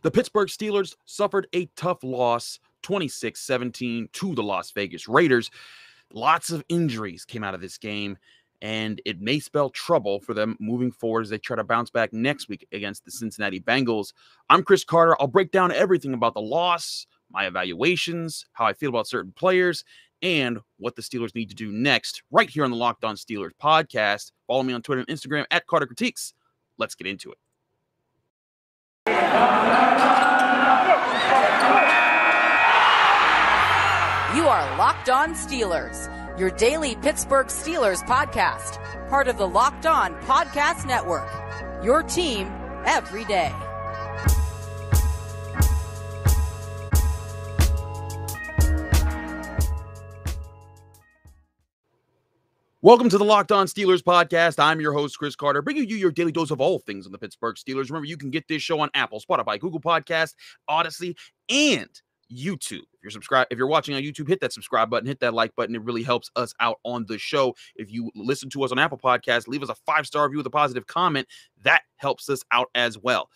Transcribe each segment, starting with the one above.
The Pittsburgh Steelers suffered a tough loss, 26-17 to the Las Vegas Raiders. Lots of injuries came out of this game, and it may spell trouble for them moving forward as they try to bounce back next week against the Cincinnati Bengals. I'm Chris Carter. I'll break down everything about the loss, my evaluations, how I feel about certain players, and what the Steelers need to do next right here on the Locked On Steelers podcast. Follow me on Twitter and Instagram at Carter Critiques. Let's get into it. You are Locked On Steelers, your daily Pittsburgh Steelers podcast, part of the Locked On Podcast Network, your team every day. Welcome to the Locked On Steelers podcast. I'm your host, Chris Carter, bringing you your daily dose of all things on the Pittsburgh Steelers. Remember, you can get this show on Apple, Spotify, Google Podcasts, Odyssey, and YouTube. If you're watching on YouTube, hit that subscribe button, hit that like button. It really helps us out on the show. If you listen to us on Apple Podcasts, leave us a 5-star review with a positive comment. That helps us out as well.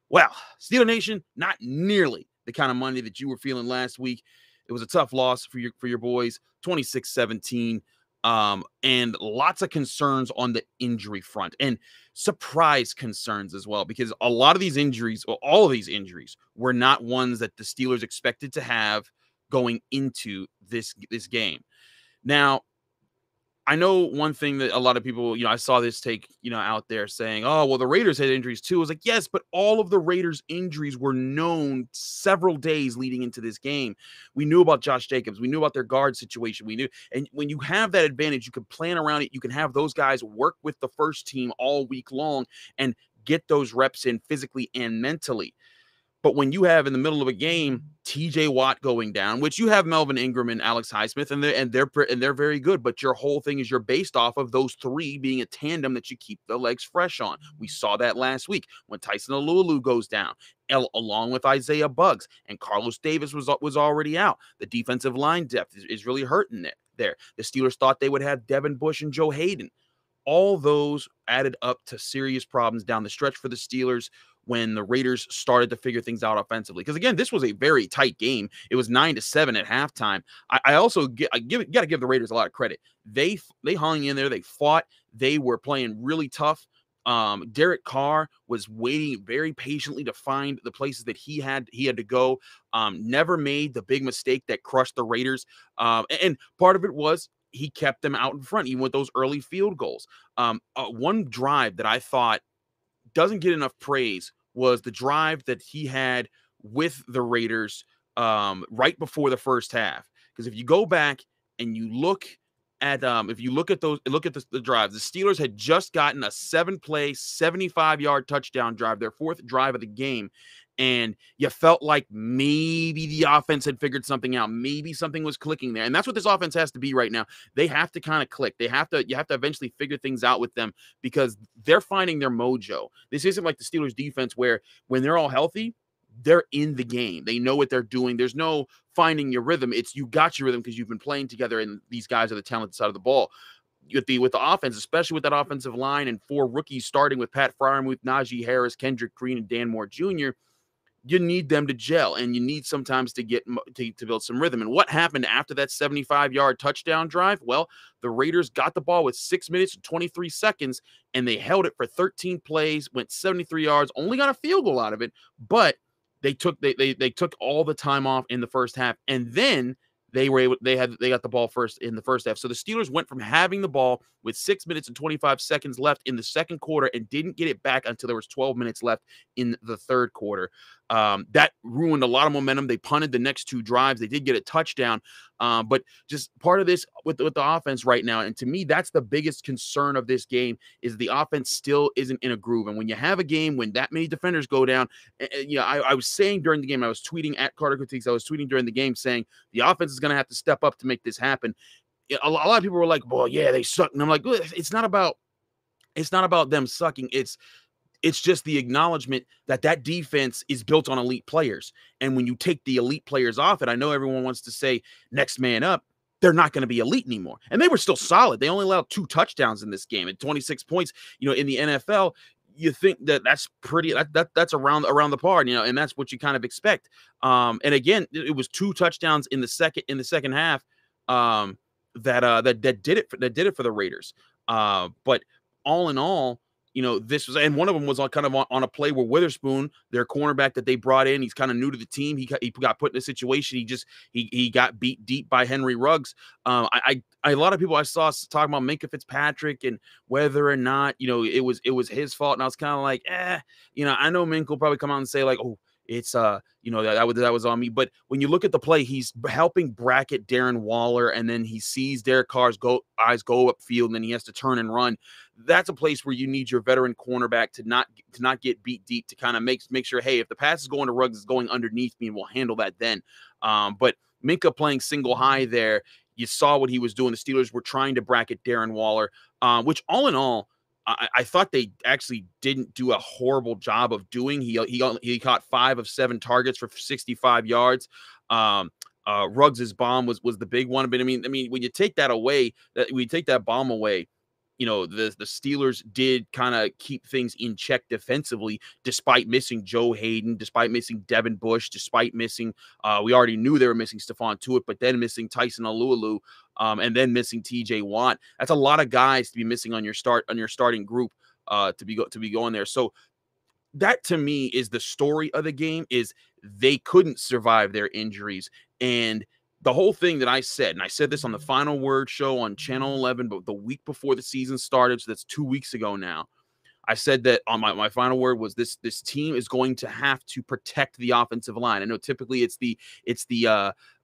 Well, Steeler Nation, not nearly the kind of money that you were feeling last week. It was a tough loss for your boys, 26-17. And lots of concerns on the injury front and surprise concerns as well, because a lot of these injuries, or all of these injuries, were not ones that the Steelers expected to have going into this game. Now, I know one thing that a lot of people, I saw this take, out there saying, oh, well, the Raiders had injuries too. I was like, yes, but all of the Raiders injuries were known several days leading into this game. We knew about Josh Jacobs. We knew about their guard situation. We knew. And when you have that advantage, you can plan around it. You can have those guys work with the first team all week long and get those reps in physically and mentally. But when you have in the middle of a game, TJ Watt going down, which you have Melvin Ingram and Alex Highsmith, and they're very good. But your whole thing is you're based off of those three being a tandem that you keep the legs fresh on. We saw that last week when Tyson Alualu goes down, along with Isaiah Buggs, and Carlos Davis was already out. The defensive line depth is really hurting there. The Steelers thought they would have Devin Bush and Joe Hayden. All those added up to serious problems down the stretch for the Steelers when the Raiders started to figure things out offensively. Because, again, this was a very tight game. It was 9-7 at halftime. I also got to give the Raiders a lot of credit. They hung in there. They fought. They were playing really tough. Derek Carr was waiting very patiently to find the places that he had to go. Never made the big mistake that crushed the Raiders. And part of it was he kept them out in front, even with those early field goals. One drive that I thought doesn't get enough praise was the drive that he had with the Raiders right before the first half. Because if you go back and you look at the drives, the Steelers had just gotten a 7-play, 75-yard touchdown drive, their fourth drive of the game. And you felt like maybe the offense had figured something out. Maybe something was clicking there. And that's what this offense has to be right now. They have to kind of click. You have to eventually figure things out with them because they're finding their mojo. This isn't like the Steelers defense where when they're all healthy, they're in the game. They know what they're doing. There's no finding your rhythm. It's you got your rhythm because you've been playing together and these guys are the talented side of the ball. With the offense, especially with that offensive line and 4 rookies starting with Pat Freiermuth, Najee Harris, Kendrick Green, and Dan Moore Jr., you need them to gel, and you need sometimes to build some rhythm. And what happened after that 75-yard touchdown drive? Well, the Raiders got the ball with 6 minutes and 23 seconds, and they held it for 13 plays, went 73 yards, only got a field goal out of it, but they took all the time off in the first half, and then they got the ball first in the first half. So the Steelers went from having the ball with 6 minutes and 25 seconds left in the second quarter and didn't get it back until there was 12 minutes left in the third quarter. That ruined a lot of momentum. They punted the next 2 drives. They did get a touchdown, but just part of this with the offense right now. And to me, that's the biggest concern of this game is the offense still isn't in a groove. And when you have a game when that many defenders go down, I was saying during the game, I was tweeting at Carter Critiques. I was tweeting during the game saying the offense is going to have to step up to make this happen. A lot of people were like, "Well, yeah, they suck," and I'm like, it's not about them sucking. It's just the acknowledgement that defense is built on elite players. And when you take the elite players off it, I know everyone wants to say next man up. They're not going to be elite anymore. And they were still solid. They only allowed 2 touchdowns in this game at 26 points. In the NFL, you think that's pretty that's around the par, and that's what you kind of expect. And again, it was 2 touchdowns in the second half that did it for the Raiders. But all in all, this was, and one of them was on a play where Witherspoon, their cornerback that they brought in, he's kind of new to the team. He got put in a situation. He got beat deep by Henry Ruggs. A lot of people I saw talking about Minkah Fitzpatrick and whether or not it was his fault, and I was kind of like, I know Mink will probably come out and say like, oh, it's that was on me. But when you look at the play, he's helping bracket Darren Waller, and then he sees Derek Carr's eyes go upfield, and then he has to turn and run. That's a place where you need your veteran cornerback to not get beat deep, to kind of make sure, hey, if the pass is going to Ruggs, it's going underneath me, and we'll handle that then. But Minkah playing single high there, you saw what he was doing. The Steelers were trying to bracket Darren Waller, which all in all, I thought they actually didn't do a horrible job of doing. He caught 5 of 7 targets for 65 yards. Ruggs's bomb was the big one. But I mean, when you take that bomb away, the Steelers did kind of keep things in check defensively, despite missing Joe Hayden, despite missing Devin Bush, despite missing, we already knew they were missing Stephon Tuitt, but then missing Tyson Alualu, and then missing TJ Watt. That's a lot of guys to be missing on your starting group, to be going there. So that to me is the story of the game, is they couldn't survive their injuries. And the whole thing that I said, and I said this on the Final Word show on Channel 11, but the week before the season started, so that's 2 weeks ago now, I said that on my final word was this team is going to have to protect the offensive line. I know typically it's the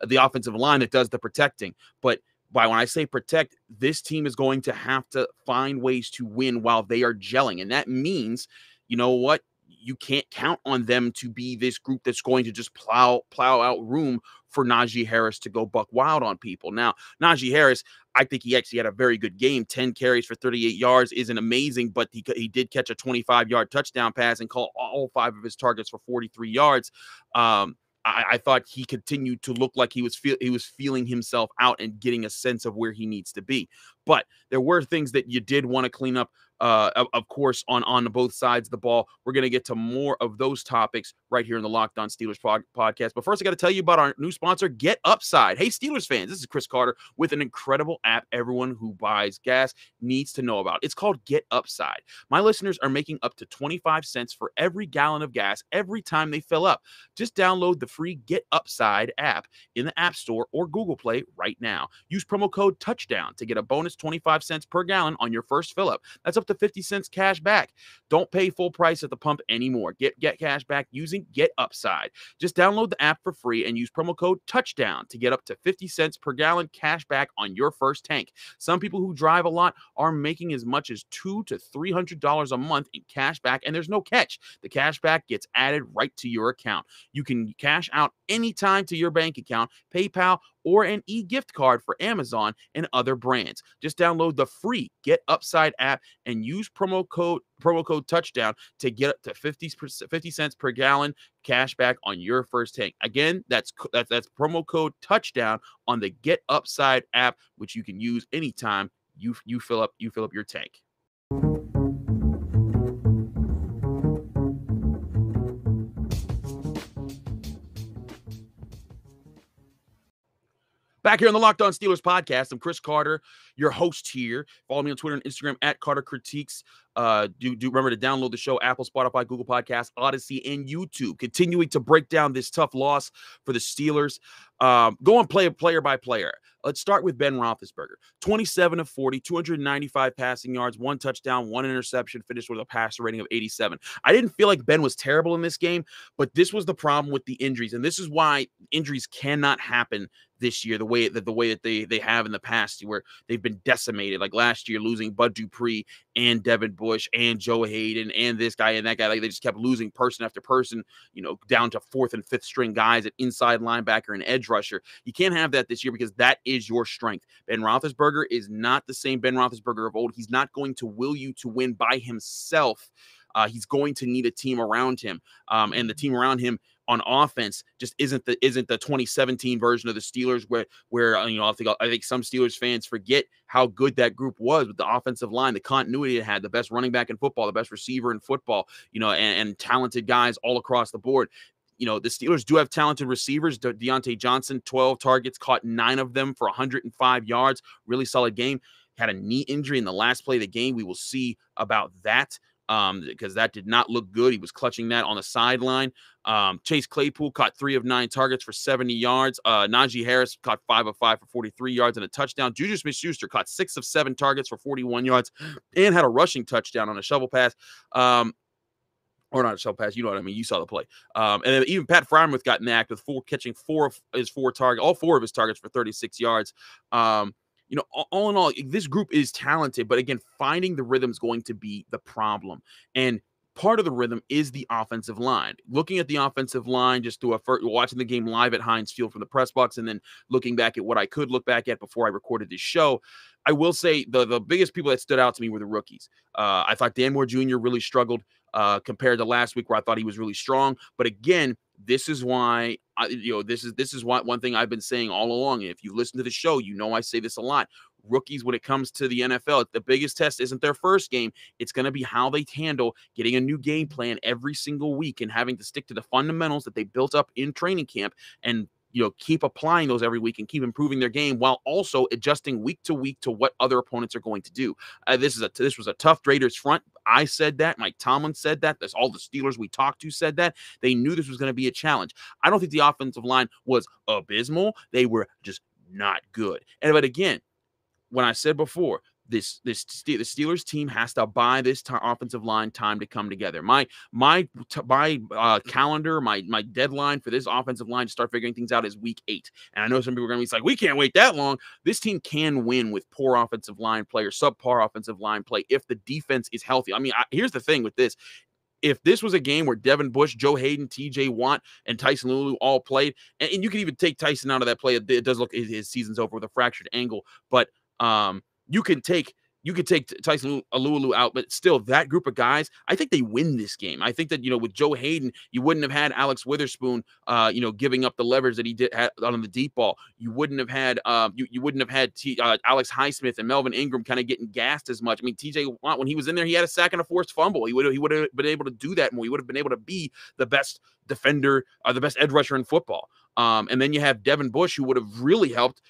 offensive line that does the protecting, but when I say protect, this team is going to have to find ways to win while they are gelling. And that means, you know what? You can't count on them to be this group that's going to just plow out room for Najee Harris to go buck wild on people. Now, Najee Harris, I think he actually had a very good game. 10 carries for 38 yards isn't amazing, but he did catch a 25-yard touchdown pass and call all 5 of his targets for 43 yards. I thought he continued to look like he was feeling himself out and getting a sense of where he needs to be. But there were things that you did want to clean up, of course, on both sides of the ball. We're going to get to more of those topics right here in the Locked On Steelers podcast. But first, I got to tell you about our new sponsor, Get Upside. Hey, Steelers fans, this is Chris Carter with an incredible app everyone who buys gas needs to know about. It's called Get Upside. My listeners are making up to 25 cents for every gallon of gas every time they fill up. Just download the free Get Upside app in the App Store or Google Play right now. Use promo code TOUCHDOWN to get a bonus 25 cents per gallon on your first fill up. That's up to 50 cents cash back. Don't pay full price at the pump anymore. Get cash back using Get Upside. Just download the app for free and use promo code TOUCHDOWN to get up to 50 cents per gallon cash back on your first tank. Some people who drive a lot are making as much as $200 to $300 a month in cash back, and there's no catch. The cash back gets added right to your account. You can cash out anytime to your bank account, PayPal, or an e-gift card for Amazon and other brands. Just download the free Get Upside app and use promo code TOUCHDOWN to get up to 50 cents per gallon cash back on your first tank. Again, that's promo code TOUCHDOWN on the Get Upside app, which you can use anytime you fill up your tank. Back here on the Locked On Steelers podcast, I'm Chris Carter, your host here. Follow me on Twitter and Instagram at Carter Critiques. Do remember to download the show, Apple, Spotify, Google Podcasts, Odyssey, and YouTube. Continuing to break down this tough loss for the Steelers. Going player by player. Let's start with Ben Roethlisberger. 27 of 40, 295 passing yards, 1 touchdown, 1 interception, finished with a passer rating of 87. I didn't feel like Ben was terrible in this game, but this was the problem with the injuries, and this is why injuries cannot happen this year the way that they have in the past, where they've been decimated. Like last year, losing Bud Dupree and Devin Bush and Joe Hayden and this guy and that guy. Like they just kept losing person after person, down to 4th and 5th string guys at inside linebacker and edge rusher. You can't have that this year because that is your strength. Ben Roethlisberger is not the same Ben Roethlisberger of old. He's not going to will you to win by himself. He's going to need a team around him, and the team around him on offense just isn't the 2017 version of the Steelers where I think some Steelers fans forget how good that group was with the offensive line, the continuity it had, the best running back in football, the best receiver in football, and talented guys all across the board. The Steelers do have talented receivers. Deontay Johnson, 12 targets, caught 9 of them for 105 yards. Really solid game. Had a knee injury in the last play of the game. We will see about that because that did not look good. He was clutching that on the sideline. Chase Claypool caught 3 of 9 targets for 70 yards. Najee Harris caught 5 of 5 for 43 yards and a touchdown. Juju Smith-Schuster caught 6 of 7 targets for 41 yards and had a rushing touchdown on a shovel pass. Or not a shovel pass, you know what I mean? You saw the play. And then even Pat Freiermuth got in the act with catching 4 of his 4 targets, all 4 of his targets for 36 yards. All in all, this group is talented, but again, finding the rhythm is going to be the problem. And part of the rhythm is the offensive line. Looking at the offensive line, just watching the game live at Heinz Field from the press box, and then looking back at what I could look back at before I recorded this show, I will say the biggest people that stood out to me were the rookies. I thought Dan Moore Jr. really struggled compared to last week, where I thought he was really strong. But again, this is why this is one thing I've been saying all along. And if you listen to the show, I say this a lot. Rookies, when it comes to the NFL, the biggest test isn't their first game. It's going to be how they handle getting a new game plan every single week and having to stick to the fundamentals that they built up in training camp and keep applying those every week and keep improving their game while also adjusting week to week to what other opponents are going to do. This was a tough Raiders front. I said that. Mike Tomlin said that. That's all the Steelers we talked to said that. They knew this was going to be a challenge. I don't think the offensive line was abysmal. They were just not good. But again, when I said before, the Steelers team has to buy this offensive line time to come together. My calendar, my deadline for this offensive line to start figuring things out is week 8. And I know some people are going to be like, we can't wait that long. This team can win with poor offensive line play or subpar offensive line play if the defense is healthy. I mean, here's the thing with this. If this was a game where Devin Bush, Joe Hayden, TJ Watt, and Tyson Lulu all played, and you can even take Tyson out of that play, it does look his season's over with a fractured ankle, but you can take Tyson Lulu out, but still that group of guys, I think they win this game. I think that, with Joe Hayden, you wouldn't have had Alex Witherspoon, giving up the leverage that he did on the deep ball. You wouldn't have had, you wouldn't have had Alex Highsmith and Melvin Ingram kind of getting gassed as much. I mean, TJ Watt, when he was in there, he had a sack and a forced fumble. He would have been able to do that more. He would have been able to be the best defender, the best edge rusher in football. And then you have Devin Bush, who would have really helped,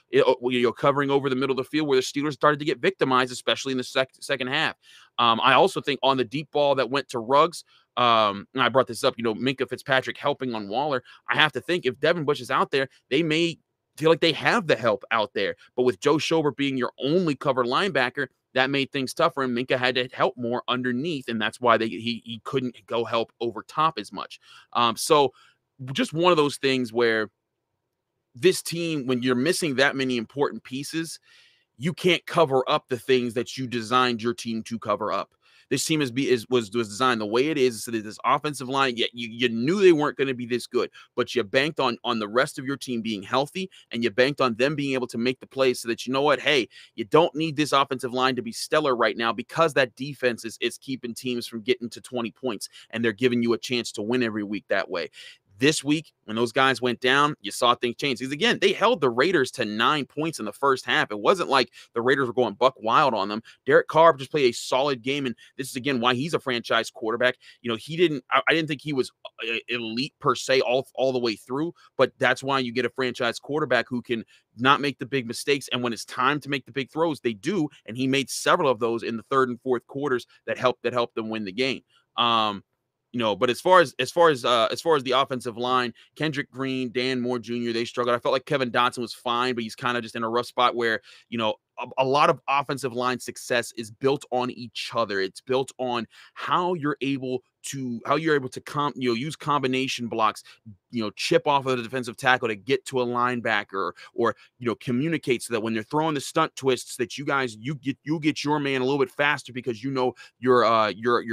covering over the middle of the field where the Steelers started to get victimized, especially in the second half. I also think on the deep ball that went to Ruggs, and I brought this up, Minkah Fitzpatrick helping on Waller. I have to think if Devin Bush is out there, they may feel like they have the help out there. But with Joe Schobert being your only covered linebacker, that made things tougher, and Minkah had to help more underneath, and that's why he couldn't go help over top as much. So just one of those things where this team, when you're missing that many important pieces, you can't cover up the things that you designed your team to cover up. This team was designed the way it is, so that this offensive line, yet you knew they weren't going to be this good, but you banked on the rest of your team being healthy, and you banked on them being able to make the plays so that, hey, you don't need this offensive line to be stellar right now because that defense is keeping teams from getting to 20 points, and they're giving you a chance to win every week that way. This week, when those guys went down, you saw things change. Because, again, they held the Raiders to 9 points in the first half. It wasn't like the Raiders were going buck wild on them. Derek Carr just played a solid game, and this is, again, why he's a franchise quarterback. I didn't think he was elite per se all the way through, but that's why you get a franchise quarterback who can not make the big mistakes, and when it's time to make the big throws, they do, and he made several of those in the third and fourth quarters that helped them win the game. But as far as the offensive line, Kendrick Green, Dan Moore Jr., they struggled. I felt like Kevin Dotson was fine, but he's kind of just in a rough spot where, a lot of offensive line success is built on each other. It's built on how you're able to use combination blocks, chip off of the defensive tackle to get to a linebacker, or communicate so that when they're throwing the stunt twists that you get your man a little bit faster because your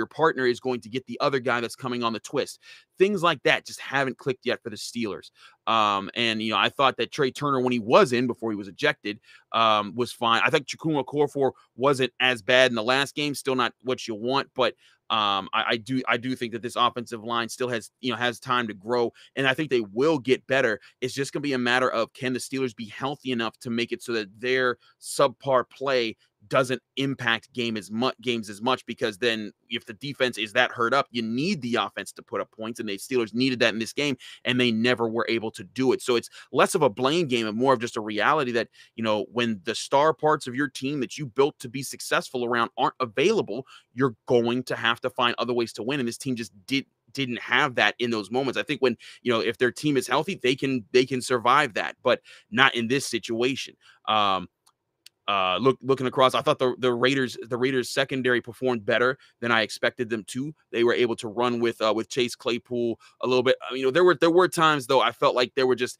partner is going to get the other guy that's coming on the twist. Things like that just haven't clicked yet for the Steelers. I thought that Trey Turner, when he was in before he was ejected, was fine. I think Chukwuma Okorafor wasn't as bad in the last game. Still not what you want, but I do think that this offensive line still has time to grow, and I think they will get better. It's just going to be a matter of, can the Steelers be healthy enough to make it so that their subpar play doesn't impact games as much, because then if the defense is that hurt up, you need the offense to put up points, and the Steelers needed that in this game, and they never were able to do it. So it's less of a blame game and more of just a reality that, when the star parts of your team that you built to be successful around aren't available, you're going to have to find other ways to win, and this team just didn't have that in those moments. I think when, if their team is healthy, they can survive that, but not in this situation. Looking across, I thought the Raiders secondary performed better than I expected them to. They were able to run with Chase Claypool a little bit. There were times though I felt like they were just,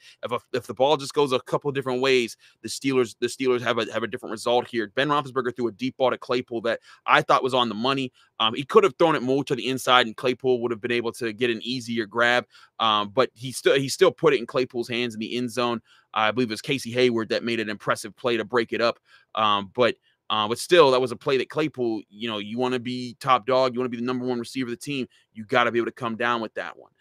if the ball just goes a couple of different ways, the Steelers have a different result here. Ben Roethlisberger threw a deep ball to Claypool that I thought was on the money. He could have thrown it more to the inside, and Claypool would have been able to get an easier grab. But he still put it in Claypool's hands in the end zone. I believe it was Casey Hayward that made an impressive play to break it up. But still, that was a play that Claypool, you want to be top dog, you want to be the number one receiver of the team, you got to be able to come down with that one.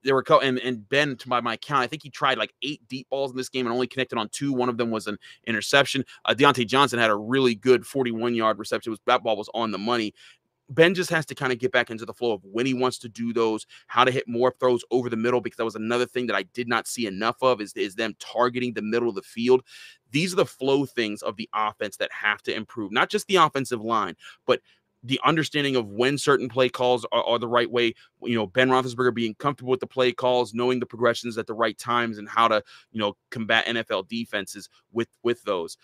There were and Ben, to my count, I think he tried like 8 deep balls in this game and only connected on 2. One of them was an interception. Deontay Johnson had a really good 41-yard reception. That ball was on the money. Ben just has to kind of get back into the flow of when he wants to do those, how to hit more throws over the middle, because that was another thing that I did not see enough of is them targeting the middle of the field. These are the flow things of the offense that have to improve, not just the offensive line, but the understanding of when certain play calls are the right way. Ben Roethlisberger being comfortable with the play calls, knowing the progressions at the right times, and how to, combat NFL defenses with those.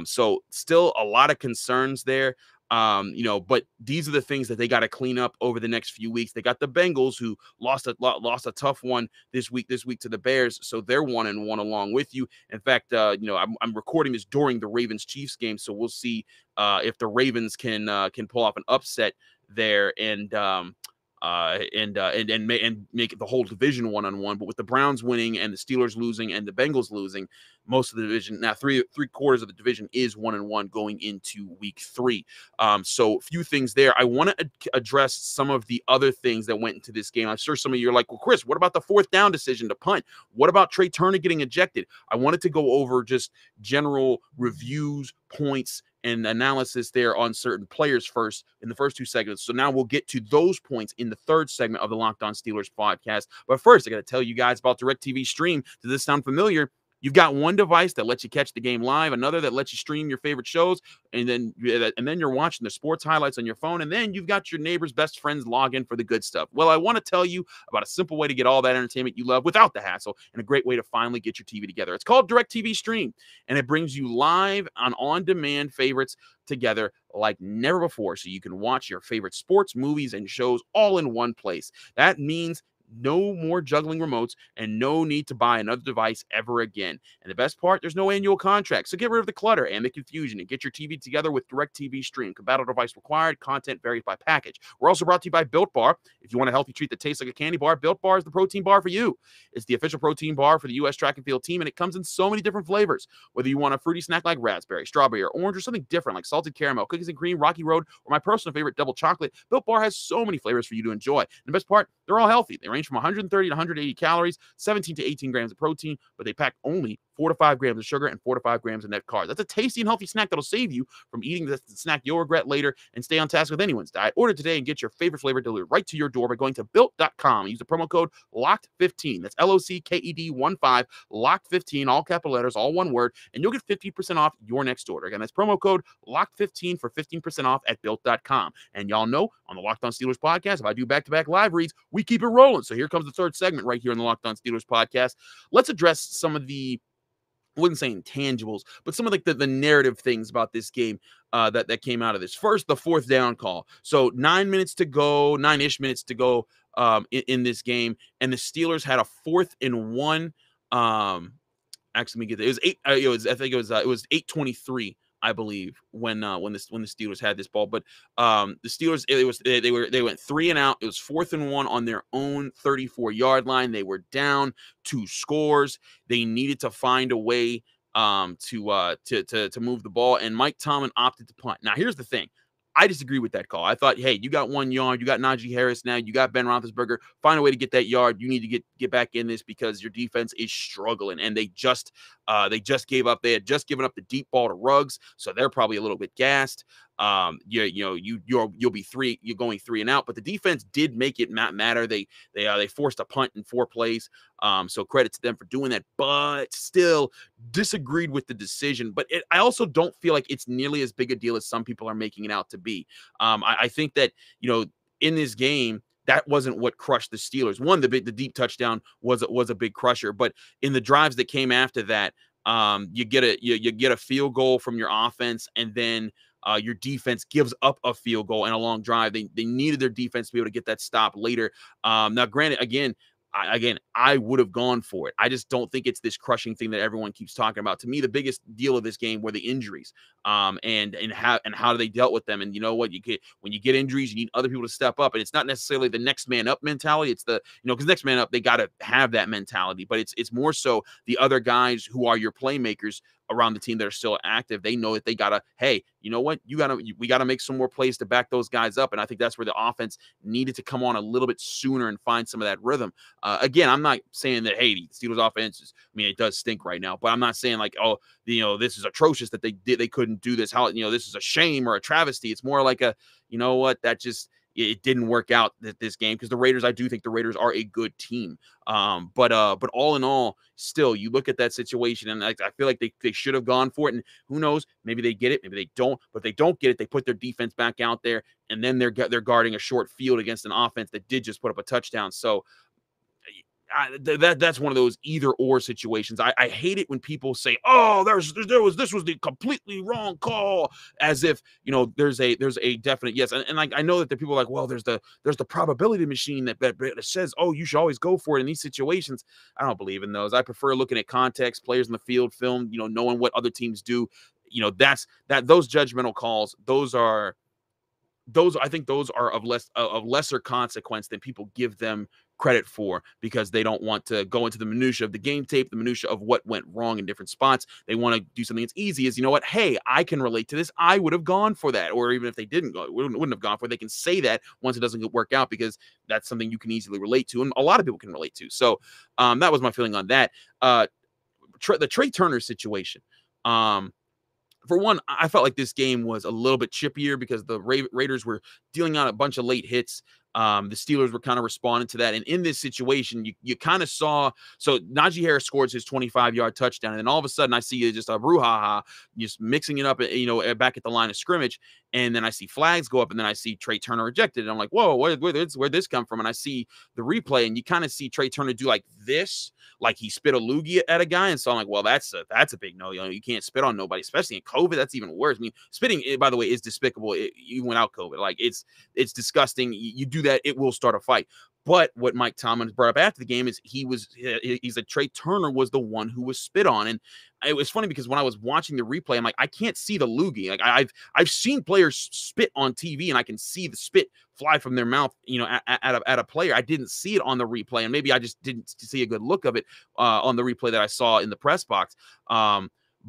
So still a lot of concerns there. But these are the things that they got to clean up over the next few weeks. They got the Bengals, who lost a tough one this week to the Bears, so they're 1-1 along with you. In fact, I'm recording this during the Ravens-Chiefs game, so we'll see if the Ravens can pull off an upset there and make the whole division 1-1. But with the Browns winning and the Steelers losing and the Bengals losing, most of the division now, three quarters of the division is 1-1 going into week 3. So a few things there. I want to address some of the other things that went into this game. I'm sure some of you are like, well, Chris, what about the 4th down decision to punt? What about Trey Turner getting ejected? I wanted to go over just general reviews, points, and analysis there on certain players first in the first 2 segments. So now we'll get to those points in the 3rd segment of the Locked On Steelers podcast. But first, I got to tell you guys about DirecTV Stream. Does this sound familiar? You've got one device that lets you catch the game live, another that lets you stream your favorite shows, and then you're watching the sports highlights on your phone, and then you've got your neighbor's best friends log in for the good stuff. Well, I want to tell you about a simple way to get all that entertainment you love without the hassle, and a great way to finally get your TV together. It's called DirecTV Stream, and it brings you live on-demand favorites together like never before, so you can watch your favorite sports, movies, and shows all in one place. That means no more juggling remotes and no need to buy another device ever again. And the best part, there's no annual contract. So get rid of the clutter and the confusion and get your TV together with DirecTV Stream. Compatible device required. Content varies by package. We're also brought to you by Built Bar. If you want a healthy treat that tastes like a candy bar, Built Bar is the protein bar for you. It's the official protein bar for the U.S. track and field team, and it comes in so many different flavors. Whether you want a fruity snack like raspberry, strawberry, or orange, or something different like salted caramel, cookies and cream, Rocky Road, or my personal favorite, double chocolate, Built Bar has so many flavors for you to enjoy. And the best part, they're all healthy. They range from 130 to 180 calories, 17 to 18 grams of protein, but they pack only 4 to 5 grams of sugar and 4 to 5 grams of net carbs. That's a tasty and healthy snack that'll save you from eating the snack you'll regret later and stay on task with anyone's diet. Order today and get your favorite flavor delivered right to your door by going to Built.com. Use the promo code LOCKED15. That's LOCKED15, LOCKED15, all capital letters, all one word, and you'll get 50% off your next order. Again, that's promo code LOCKED15 for 15% off at Built.com. And y'all know on the Locked On Steelers podcast, if I do back-to-back live reads, we keep it rolling. So here comes the 3rd segment right here on the Locked On Steelers podcast. Let's address some of the, I wouldn't say intangibles, but some of like the narrative things about this game that came out of this. First, the 4th down call. So 9-ish minutes to go in this game, and the Steelers had a 4th and 1. Actually, let me get there. It was 8. I think it was 8:23. I believe when the Steelers had this ball, but the Steelers they went 3 and out. It was 4th and 1 on their own 34-yard line. They were down 2 scores. They needed to find a way to move the ball, and Mike Tomlin opted to punt. Now here's the thing: I disagree with that call. I thought, hey, you got 1 yard, you got Najee Harris now, you got Ben Roethlisberger. Find a way to get that yard. You need to get back in this because your defense is struggling, and they just gave up. They had just given up the deep ball to Ruggs, so they're probably a little bit gassed. You'll be you're going 3 and out, but the defense did make it matter. They forced a punt in 4 plays. So credit to them for doing that, but still disagreed with the decision. But I also don't feel like it's nearly as big a deal as some people are making it out to be. I think that, in this game, that wasn't what crushed the Steelers. One, the deep touchdown was a big crusher, but in the drives that came after that, you get a field goal from your offense, and then your defense gives up a field goal and a long drive. They needed their defense to be able to get that stop later. Now, granted, again, I would have gone for it. I just don't think it's this crushing thing that everyone keeps talking about. To me, the biggest deal of this game were the injuries, and how they dealt with them. And you know what? When you get injuries, you need other people to step up, and it's not necessarily the next man up mentality. It's because next man up, they got to have that mentality, but it's more so the other guys who are your playmakers around the team that are still active. They know that they gotta, hey, you know what? We gotta make some more plays to back those guys up. And I think that's where the offense needed to come on a little bit sooner and find some of that rhythm. Again, I'm not saying that, hey, the Steelers offense it does stink right now, but I'm not saying like, oh, this is atrocious that they couldn't do this. How, this is a shame or a travesty. It's more like it didn't work out this game, because I do think the Raiders are a good team. But all in all, still, you look at that situation, and I feel like they should have gone for it. And who knows, maybe they get it, maybe they don't. But if they don't get it, they put their defense back out there, and then they're guarding a short field against an offense that did just put up a touchdown. So that's one of those either or situations. I hate it when people say, "Oh, this was the completely wrong call," as if there's a definite yes. And like, I know that the people are like, "Well, there's the probability machine that says, oh, you should always go for it in these situations." I don't believe in those. I prefer looking at context, players in the field, film, knowing what other teams do. Those judgmental calls. I think those are of lesser consequence than people give them credit for, because they don't want to go into the minutia of the game tape, the minutia of what went wrong in different spots. They want to do something that's easy. Is, what? Hey, I can relate to this. I would have gone for that. Or even if they wouldn't have gone for it, they can say that once it doesn't work out, because that's something you can easily relate to, and a lot of people can relate to. So that was my feeling on that. The Trey Turner situation. For one, I felt like this game was a little bit chippier because the Raiders were dealing out a bunch of late hits. The Steelers were kind of responding to that. And in this situation, you kind of saw, so Najee Harris scores his 25-yard touchdown. And then all of a sudden I see just a brouhaha, just mixing it up, back at the line of scrimmage. And then I see flags go up, and then I see Trey Turner ejected. And I'm like, whoa, where'd this come from? And I see the replay, and you kind of see Trey Turner do like this, like he spit a loogie at a guy. And so I'm like, well, that's a big no. You can't spit on nobody, especially in COVID. That's even worse. Spitting, by the way, is despicable. Even without COVID, like it's disgusting. You do that, it will start a fight. But what Mike Tomlin brought up after the game is he said Trey Turner was the one who was spit on. And it was funny because when I was watching the replay, I'm like, I can't see the loogie. Like I've seen players spit on TV, and I can see the spit fly from their mouth, at a player. I didn't see it on the replay, and maybe I just didn't see a good look of it on the replay that I saw in the press box.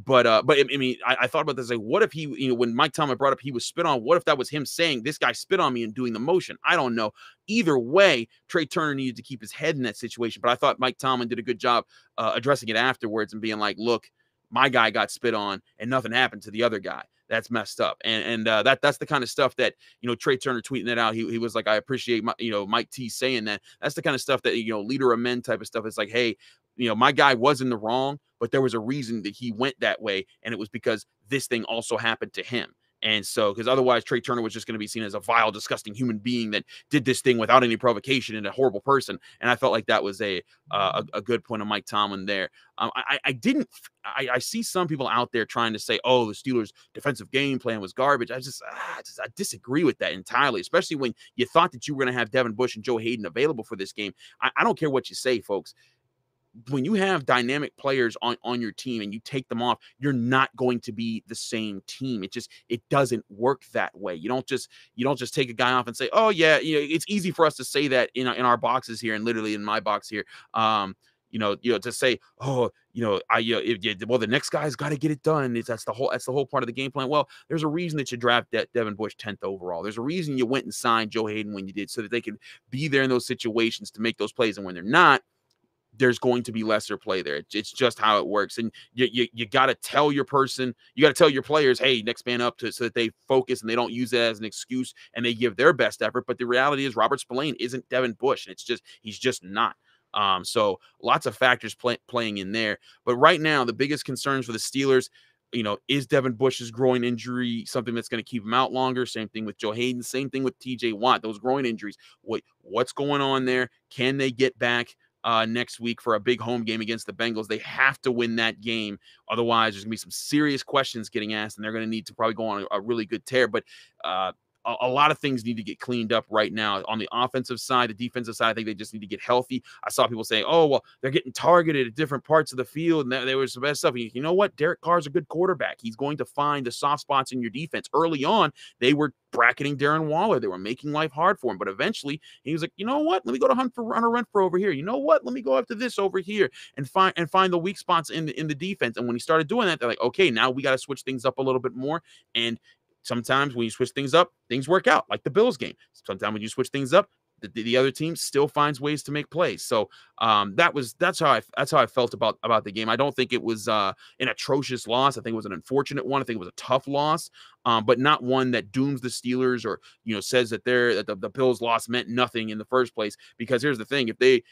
But I thought about this. Like, what if he, when Mike Tomlin brought up he was spit on, what if that was him saying this guy spit on me and doing the motion? I don't know. Either way, Trey Turner needed to keep his head in that situation. But I thought Mike Tomlin did a good job addressing it afterwards and being like, look, my guy got spit on and nothing happened to the other guy. That's messed up. And that's the kind of stuff that, Trey Turner tweeting it out. He was like, I appreciate Mike T saying that. That's the kind of stuff that, leader of men type of stuff. It's like, hey, my guy was in the wrong, but there was a reason that he went that way. And it was because this thing also happened to him. And so, because otherwise Trey Turner was just going to be seen as a vile, disgusting human being that did this thing without any provocation and a horrible person. And I felt like that was a good point of Mike Tomlin there. I see some people out there trying to say, oh, the Steelers' defensive game plan was garbage. I disagree with that entirely, especially when you thought that you were going to have Devin Bush and Joe Hayden available for this game. I don't care what you say, folks. When you have dynamic players on your team and you take them off, you're not going to be the same team. It doesn't work that way. You don't just take a guy off and say, oh yeah, it's easy for us to say that in our boxes here, and literally in my box here. to say, oh, well, the next guy's got to get it done. That's the whole part of the game plan. Well, there's a reason that you draft Devin Bush 10th overall. There's a reason you went and signed Joe Hayden when you did, so that they can be there in those situations to make those plays. And when they're not, there's going to be lesser play there. It's just how it works. And you got to tell your players, hey, next man up, so that they focus and they don't use it as an excuse and they give their best effort. But the reality is Robert Spillane isn't Devin Bush. And he's just not. So lots of factors playing in there. But right now, the biggest concerns for the Steelers, is Devin Bush's groin injury something that's going to keep him out longer? Same thing with Joe Hayden. Same thing with TJ Watt. Those groin injuries. What's going on there? Can they get back next week for a big home game against the Bengals? They have to win that game. Otherwise, there's going to be some serious questions getting asked, and they're going to need to probably go on a really good tear. But a lot of things need to get cleaned up right now. On the offensive side, the defensive side, I think they just need to get healthy. I saw people saying, oh, well, they're getting targeted at different parts of the field, and there was the best stuff. And you know what? Derek Carr's a good quarterback. He's going to find the soft spots in your defense. Early on, they were bracketing Darren Waller. They were making life hard for him. But eventually, he was like, you know what? Let me go to Hunter Renfrow over here. You know what? Let me go after this over here and find the weak spots in the defense. And when he started doing that, they're like, okay, now we got to switch things up a little bit more. And sometimes when you switch things up, things work out, like the Bills game. Sometimes when you switch things up, the other team still finds ways to make plays. So that's how I felt about the game. I don't think it was an atrocious loss. I think it was an unfortunate one. I think it was a tough loss, but not one that dooms the Steelers or says that the Bills loss meant nothing in the first place. Because here's the thing: if they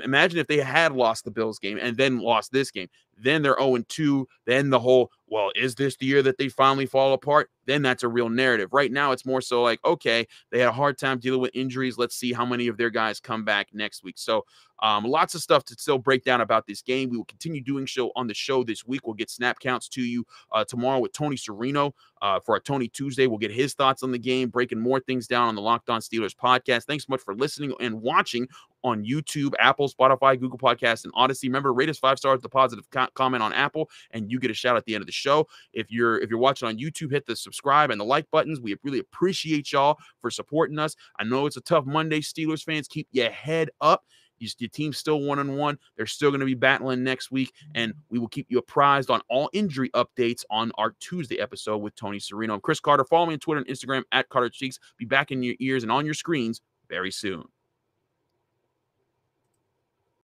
imagine if they had lost the Bills game and then lost this game, then they're 0-2. Then the whole, well, is this the year that they finally fall apart? Then that's a real narrative. Right now, it's more so like, okay, they had a hard time dealing with injuries. Let's see how many of their guys come back next week. So lots of stuff to still break down about this game. We will continue doing on the show this week. We'll get snap counts to you tomorrow with Tony Serino for our Tony Tuesday. We'll get his thoughts on the game, breaking more things down on the Locked On Steelers podcast. Thanks so much for listening and watching on YouTube, Apple, Spotify, Google Podcasts, and Odyssey. Remember, rate us 5 stars with a positive comment on Apple, and you get a shout at the end of the show. If you're watching on YouTube, hit the subscribe and the like buttons. We really appreciate y'all for supporting us. I know it's a tough Monday, Steelers fans. Keep your head up. Your team's still 1-1. They're still going to be battling next week, and we will keep you apprised on all injury updates on our Tuesday episode with Tony Serino. I'm Chris Carter. Follow me on Twitter and Instagram at Carter Cheeks. Be back in your ears and on your screens very soon.